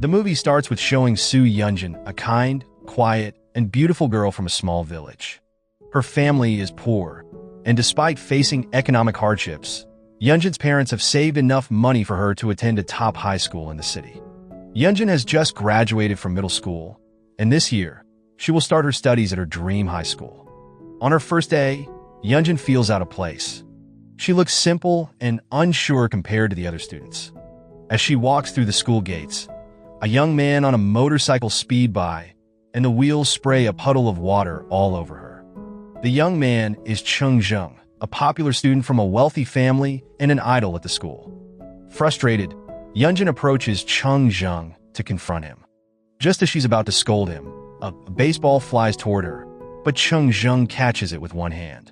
The movie starts with showing Soo Yunjin, a kind, quiet, and beautiful girl from a small village. Her family is poor, and despite facing economic hardships, Yunjin's parents have saved enough money for her to attend a top high school in the city. Yunjin has just graduated from middle school, and this year, she will start her studies at her dream high school. On her first day, Yunjin feels out of place. She looks simple and unsure compared to the other students. As she walks through the school gates, a young man on a motorcycle speeds by, and the wheels spray a puddle of water all over her. The young man is Chung Jung, a popular student from a wealthy family and an idol at the school. Frustrated, Yunjin approaches Chung Jung to confront him. Just as she's about to scold him, a baseball flies toward her, but Chung Jung catches it with one hand.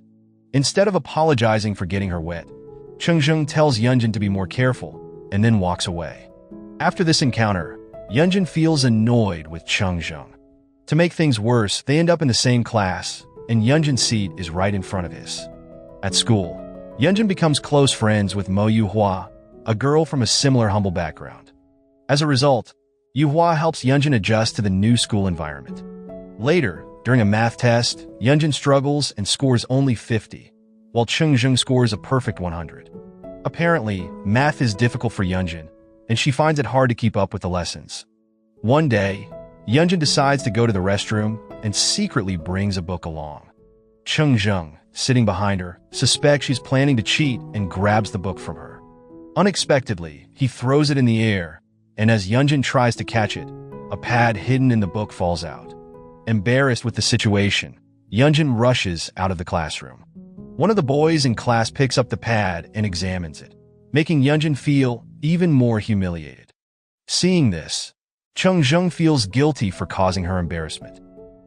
Instead of apologizing for getting her wet, Chung Jung tells Yunjin to be more careful and then walks away. After this encounter, Yunjin feels annoyed with Chung Jung. To make things worse, they end up in the same class, and Yunjin's seat is right in front of his. At school, Yunjin becomes close friends with Mo Yuhua, a girl from a similar humble background. As a result, Yuhua helps Yunjin adjust to the new school environment. Later, during a math test, Yunjin struggles and scores only 50, while Chung Jung scores a perfect 100. Apparently, math is difficult for Yunjin, and she finds it hard to keep up with the lessons. One day, Yunjin decides to go to the restroom and secretly brings a book along. Chung Jung, sitting behind her, suspects she's planning to cheat and grabs the book from her. Unexpectedly, he throws it in the air, and as Yunjin tries to catch it, a pad hidden in the book falls out. Embarrassed with the situation, Yunjin rushes out of the classroom. One of the boys in class picks up the pad and examines it, making Yunjin feel even more humiliated. Seeing this, Chung Jung feels guilty for causing her embarrassment.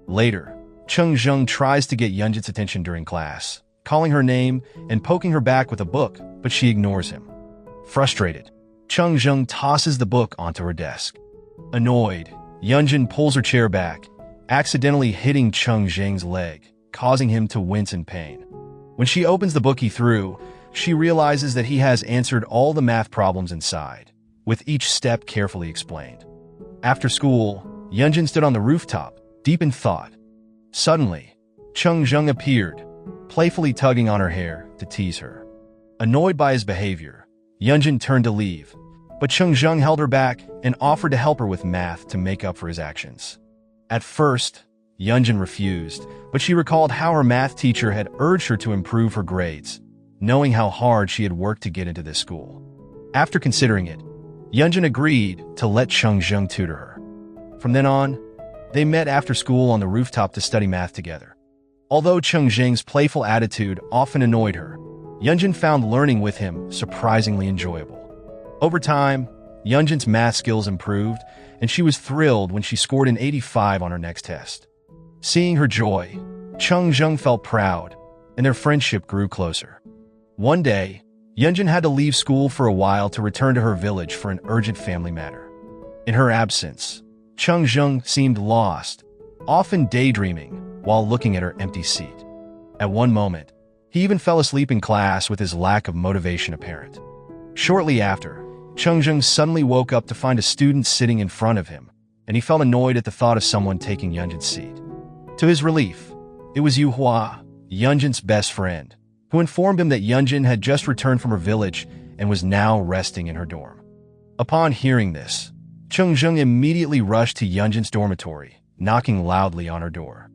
Later, Chung Jung tries to get Yunjin's attention during class, calling her name and poking her back with a book, but she ignores him. Frustrated, Chung Jung tosses the book onto her desk. Annoyed, Yunjin pulls her chair back, accidentally hitting Chung Jung's leg, causing him to wince in pain. When she opens the book he threw, she realizes that he has answered all the math problems inside, with each step carefully explained. After school, Yunjin stood on the rooftop, deep in thought. Suddenly, Chung Jung appeared, playfully tugging on her hair to tease her. Annoyed by his behavior, Yunjin turned to leave, but Chung Jung held her back and offered to help her with math to make up for his actions. At first, Yunjin refused, but she recalled how her math teacher had urged her to improve her grades, knowing how hard she had worked to get into this school. After considering it, Yunjin agreed to let Chung Jung tutor her. From then on, they met after school on the rooftop to study math together. Although Chung Jung's playful attitude often annoyed her, Yunjin found learning with him surprisingly enjoyable. Over time, Yunjin's math skills improved, and she was thrilled when she scored an 85 on her next test. Seeing her joy, Chung Jung felt proud, and their friendship grew closer. One day, Yunjin had to leave school for a while to return to her village for an urgent family matter. In her absence, Chung Jung seemed lost, often daydreaming while looking at her empty seat. At one moment, he even fell asleep in class with his lack of motivation apparent. Shortly after, Chung Jung suddenly woke up to find a student sitting in front of him, and he felt annoyed at the thought of someone taking Yunjin's seat. To his relief, it was Yuhua, Yunjin's best friend, who informed him that Yunjin had just returned from her village and was now resting in her dorm. Upon hearing this, Chung Jung immediately rushed to Yunjin's dormitory, knocking loudly on her door.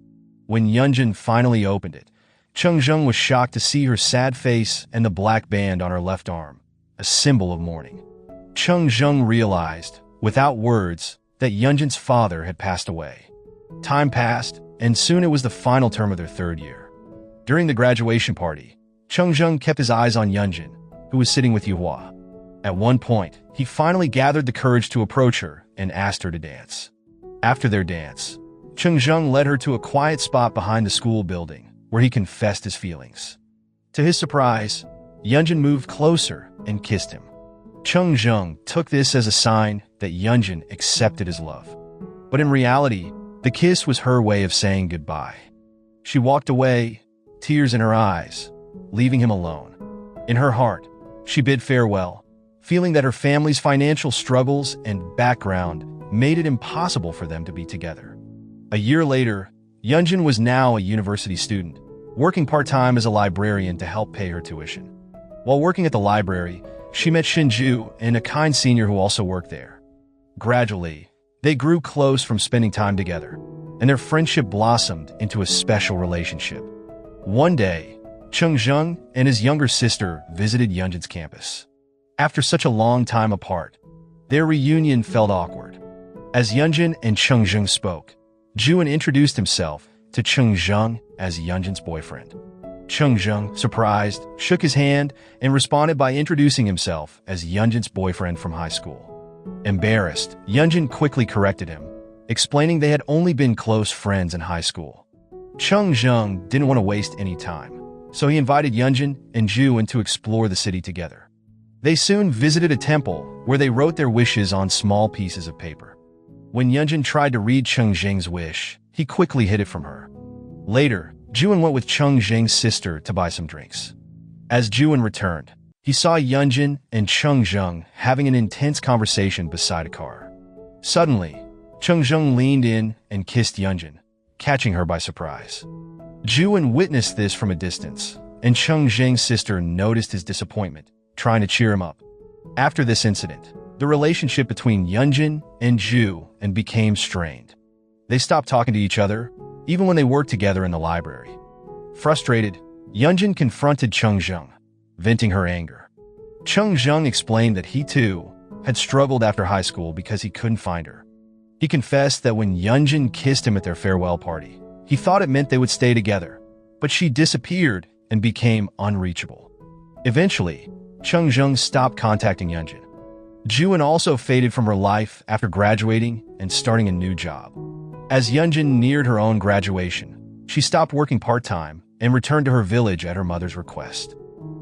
When Yunjin finally opened it, Chung Jung was shocked to see her sad face and the black band on her left arm, a symbol of mourning. Chung Jung realized, without words, that Yunjin's father had passed away. Time passed, and soon it was the final term of their third year. During the graduation party, Chung Jung kept his eyes on Yunjin, who was sitting with Yuhua. At one point, he finally gathered the courage to approach her and asked her to dance. After their dance, Chung Jung led her to a quiet spot behind the school building, where he confessed his feelings. To his surprise, Yunjin moved closer and kissed him. Chung Jung took this as a sign that Yunjin accepted his love. But in reality, the kiss was her way of saying goodbye. She walked away, tears in her eyes, leaving him alone. In her heart, she bid farewell, feeling that her family's financial struggles and background made it impossible for them to be together. A year later, Yunjin was now a university student, working part-time as a librarian to help pay her tuition. While working at the library, she met Shinju and a kind senior who also worked there. Gradually, they grew close from spending time together, and their friendship blossomed into a special relationship. One day, Chengzheng and his younger sister visited Yunjin's campus. After such a long time apart, their reunion felt awkward. As Yunjin and Chengzheng spoke, Juan introduced himself to Chengzheng as Yunjin's boyfriend. Chengzheng, surprised, shook his hand and responded by introducing himself as Yunjin's boyfriend from high school. Embarrassed, Yunjin quickly corrected him, explaining they had only been close friends in high school. Chengzheng didn't want to waste any time, so he invited Yunjin and Juan to explore the city together. They soon visited a temple where they wrote their wishes on small pieces of paper. When Yunjin tried to read Chengzheng's wish, he quickly hid it from her. Later, Juan went with Chengzheng's sister to buy some drinks. As Juan returned, he saw Yunjin and Chengzheng having an intense conversation beside a car. Suddenly, Chengzheng leaned in and kissed Yunjin, catching her by surprise. Juan witnessed this from a distance, and Chengzheng's sister noticed his disappointment, trying to cheer him up. After this incident, the relationship between Yunjin and Juan became strained. They stopped talking to each other, even when they worked together in the library. Frustrated, Yunjin confronted Chengzheng, venting her anger. Chengzheng explained that he too had struggled after high school because he couldn't find her. He confessed that when Yunjin kissed him at their farewell party, he thought it meant they would stay together, but she disappeared and became unreachable. Eventually, Chengzheng stopped contacting Yunjin. Juan also faded from her life after graduating and starting a new job. As Yunjin neared her own graduation, she stopped working part-time and returned to her village at her mother's request.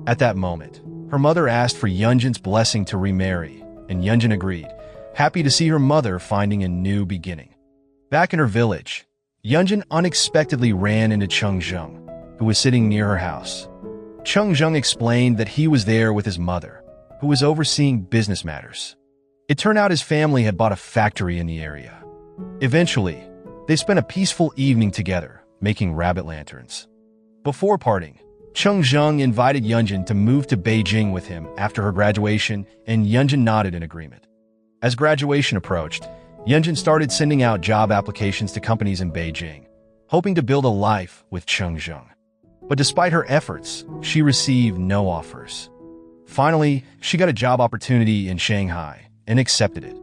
At that moment, her mother asked for Yunjin's blessing to remarry, and Yunjin agreed, happy to see her mother finding a new beginning. Back in her village, Yunjin unexpectedly ran into Chengzheng, who was sitting near her house. Chengzheng explained that he was there with his mother, who was overseeing business matters. It turned out his family had bought a factory in the area. Eventually, they spent a peaceful evening together, making rabbit lanterns. Before parting, Chengzheng invited Yunjin to move to Beijing with him after her graduation, and Yunjin nodded in agreement. As graduation approached, Yunjin started sending out job applications to companies in Beijing, hoping to build a life with Chengzheng. But despite her efforts, she received no offers. Finally, she got a job opportunity in Shanghai and accepted it.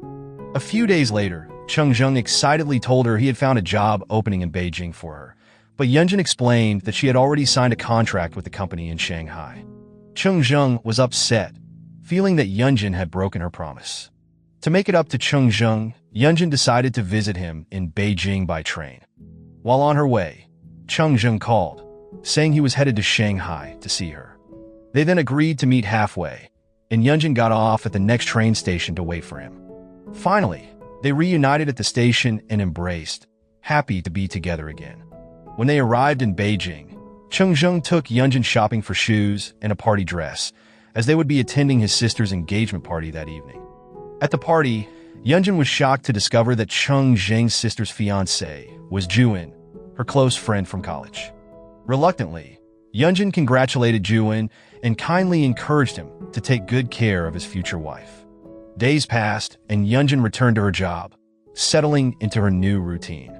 A few days later, Chengzheng excitedly told her he had found a job opening in Beijing for her, but Yunjin explained that she had already signed a contract with the company in Shanghai. Chengzheng was upset, feeling that Yunjin had broken her promise. To make it up to Chengzheng, Yunjin decided to visit him in Beijing by train. While on her way, Chengzheng called, saying he was headed to Shanghai to see her. They then agreed to meet halfway, and Yunjin got off at the next train station to wait for him. Finally, they reunited at the station and embraced, happy to be together again. When they arrived in Beijing, Chengzheng took Yunjin shopping for shoes and a party dress, as they would be attending his sister's engagement party that evening. At the party, Yunjin was shocked to discover that Chengzheng's sister's fiancé was Juan, her close friend from college. Reluctantly, Yunjin congratulated Juan and kindly encouraged him to take good care of his future wife. Days passed, and Yunjin returned to her job, settling into her new routine.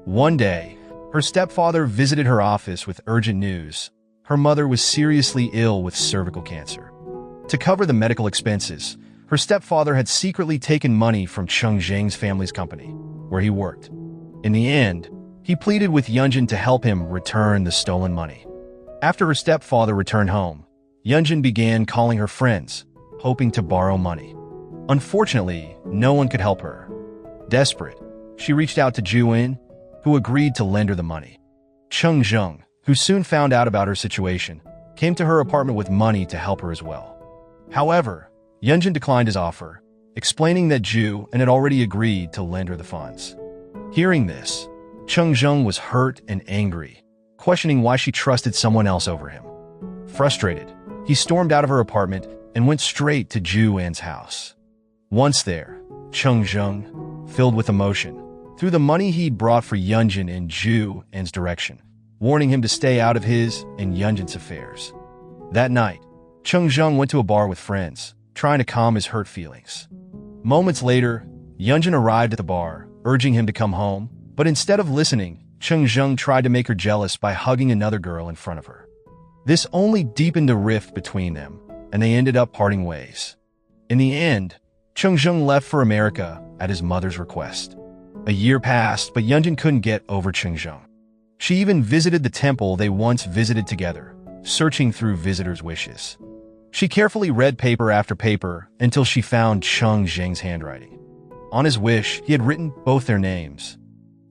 One day, her stepfather visited her office with urgent news. Her mother was seriously ill with cervical cancer. To cover the medical expenses, her stepfather had secretly taken money from Chengzheng's family's company, where he worked. In the end, he pleaded with Yunjin to help him return the stolen money. After her stepfather returned home, Yunjin began calling her friends, hoping to borrow money. Unfortunately, no one could help her. Desperate, she reached out to Juan, who agreed to lend her the money. Chengzheng, who soon found out about her situation, came to her apartment with money to help her as well. However, Yunjin declined his offer, explaining that Juan had already agreed to lend her the funds. Hearing this, Chengzheng was hurt and angry, questioning why she trusted someone else over him. Frustrated, he stormed out of her apartment and went straight to Juan's house. Once there, Chengzheng filled with emotion, threw the money he'd brought for Yunjin in Ju-en's direction, warning him to stay out of his and Yunjin's affairs. That night, Cheng-jung went to a bar with friends, trying to calm his hurt feelings. Moments later, Yunjin arrived at the bar, urging him to come home, but instead of listening, Cheng-jung tried to make her jealous by hugging another girl in front of her. This only deepened a rift between them, and they ended up parting ways. In the end, Cheng-jung left for America at his mother's request. A year passed, but Yunjin couldn't get over Cheng-jung. She even visited the temple they once visited together, searching through visitors' wishes. She carefully read paper after paper until she found Cheng-jung's handwriting. On his wish, he had written both their names.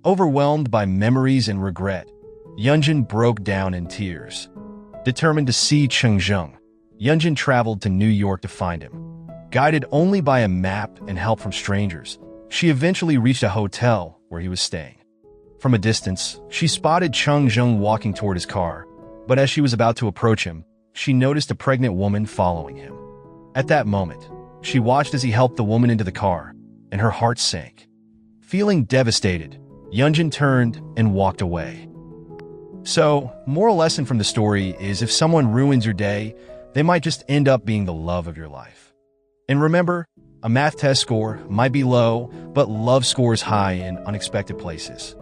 Overwhelmed by memories and regret, Yunjin broke down in tears. Determined to see Cheng-jung, Yunjin traveled to New York to find him. Guided only by a map and help from strangers, she eventually reached a hotel where he was staying. From a distance, she spotted Cheng-jung walking toward his car, but as she was about to approach him, she noticed a pregnant woman following him. At that moment, she watched as he helped the woman into the car, and her heart sank. Feeling devastated, Yunjin turned and walked away. So, moral lesson from the story is if someone ruins your day, they might just end up being the love of your life. And remember, a math test score might be low, but love scores high in unexpected places.